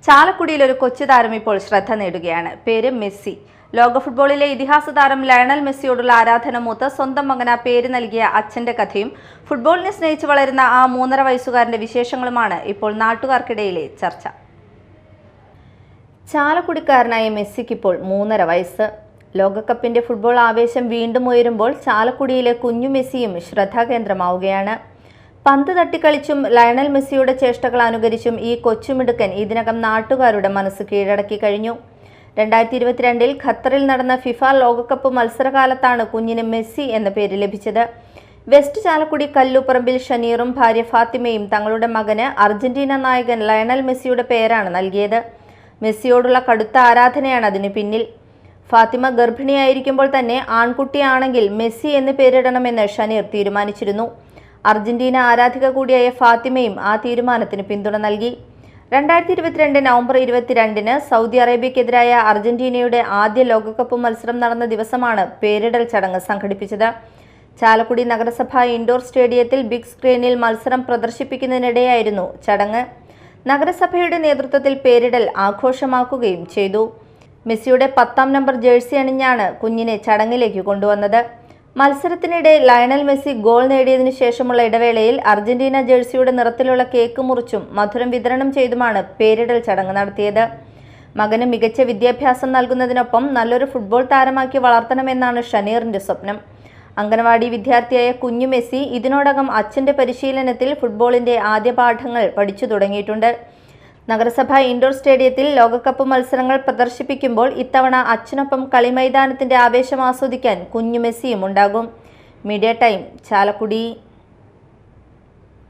ചാലക്കുടിയിൽ ഒരു കൊച്ചു താരം ഇപ്പോൾ ശ്രദ്ധ നേടുകയാണ്. പേര് മെസ്സി. ലോക ഫുട്ബോളിലെ ഇതിഹാസ താരം ലയണൽ മെസ്സിയോടുള്ള ആരാധന മൂത്ത് സ്വന്തം മകന് പേര് നൽകിയ അച്ഛന്റെ കഥയും ഫുട്ബോളിനെ സ്നേഹിച്ച് വളരുന്ന ആ 3.5 വയസ്സുകാരന്റെ വിശേഷങ്ങളുമാണ് ഇപ്പോൾ നാട്ടുകാർക്കിടയിലെ ചർച്ച. ചാലക്കുടിക്കാരനായ മെസ്സിക്ക് ഇപ്പോൾ 3.5 വയസ്സ്. ലോകകപ്പിന്റെ ഫുട്ബോൾ ആവേശം വീണ്ടും ഉയരുമ്പോൾ ചാലക്കുടിയിലെ കുഞ്ഞു മെസ്സിയും ശ്രദ്ധാകേന്ദ്രമാവുകയാണ്. പന്ത് തട്ടിക്കളിച്ചും ലയണൽ മെസ്സിയുടെ ചേഷ്ടകൾ അനുകരിച്ചും ഈ കൊച്ചുമിടുക്കൻ ഇതിനകം നാട്ടുകാരുടെ മനസ്സ് കീഴടക്കി കഴിഞ്ഞു. 2022 ഖത്തറിൽ നടന്ന ഫിഫ ലോകകപ്പ് മത്സരകാലത്താണ് കുഞ്ഞിന് മെസ്സി എന്ന പേര് ലഭിച്ചത്. വെസ്റ്റ് ചാലക്കുടി കല്ലൂപ്പറമ്പിൽ ഷനീറും ഭാര്യ ഫാത്തിമയും തങ്ങളുടെ മകന് അർജന്റീന നായകൻ ലയണൽ മെസ്സിയുടെ പേരാണ് നൽകിയത്. മെസ്സിയോടുള്ള കടുത്ത ആരാധനയാണ് അതിന് പിന്നിൽ. ഫാത്തിമ ഗർഭിണിയായിരിക്കുമ്പോൾ തന്നെ ആൺകുട്ടിയാണെങ്കിൽ മെസ്സി എന്ന് പേരിടണമെന്ന് ഷനീർ തീരുമാനിച്ചിരുന്നു. അർജന്റീന ആരാധിക കൂടിയായ ഫാത്തിമയും ആ തീരുമാനത്തിന് പിന്തുണ നൽകി. 2022 നവംബർ 22-ന് സൗദി അറേബ്യക്കെതിരായ അർജന്റീനയുടെ ആദ്യ ലോകകപ്പ് മത്സരം നടന്ന ദിവസമാണ് പേരിടൽ ചടങ്ങ് സംഘടിപ്പിച്ചത്. ചാലക്കുടി നഗരസഭ ഇൻഡോർ സ്റ്റേഡിയത്തിൽ ബിഗ് സ്ക്രീനിൽ മത്സരം പ്രദർശിപ്പിക്കുന്നതിനിടെയായിരുന്നു ചടങ്ങ്. നഗരസഭയുടെ നേതൃത്വത്തിൽ പേരിടൽ ആഘോഷമാക്കുകയും ചെയ്തു. മെസ്സിയുടെ 10ാം നമ്പർ ജേഴ്സി അണിഞ്ഞാണ് കുഞ്ഞിനെ ചടങ്ങിലേക്ക് കൊണ്ടുവന്നത്. മത്സരത്തിനിടെ ലയണൽ മെസ്സി ഗോൾ നേടിയതിനു ശേഷമുള്ള ഇടവേളയിൽ അർജന്റീന ജേഴ്സിയുടെ നിറത്തിലുള്ള കേക്ക് മുറിച്ചും മധുരം വിതരണം ചെയ്തുമാണ് പേരിടൽ ചടങ്ങ് നടത്തിയത്. മകന് മികച്ച വിദ്യാഭ്യാസം നൽകുന്നതിനൊപ്പം നല്ലൊരു ഫുട്ബോൾ താരമാക്കി വളർത്തണമെന്നാണ് ഷനീറിന്റെ സ്വപ്നം. അംഗനവാടി വിദ്യാർത്ഥിയായ കുഞ്ഞു മെസ്സി ഇതിനോടകം അച്ഛന്റെ പരിശീലനത്തിൽ ഫുട്ബോളിന്റെ ആദ്യ പാഠങ്ങൾ പഠിച്ചു തുടങ്ങിയിട്ടുണ്ട്. നഗരസഭ ഇൻഡോർ സ്റ്റേഡിയത്തിൽ ലോകകപ്പ് മത്സരങ്ങൾ പ്രദർശിപ്പിക്കുമ്പോൾ ഇത്തവണ അച്ഛനൊപ്പം കളിമൈതാനത്തിന്റെ ആവേശം ആസ്വദിക്കാൻ കുഞ്ഞു മെസ്സിയും ഉണ്ടാകും. Media time, Chalakudy.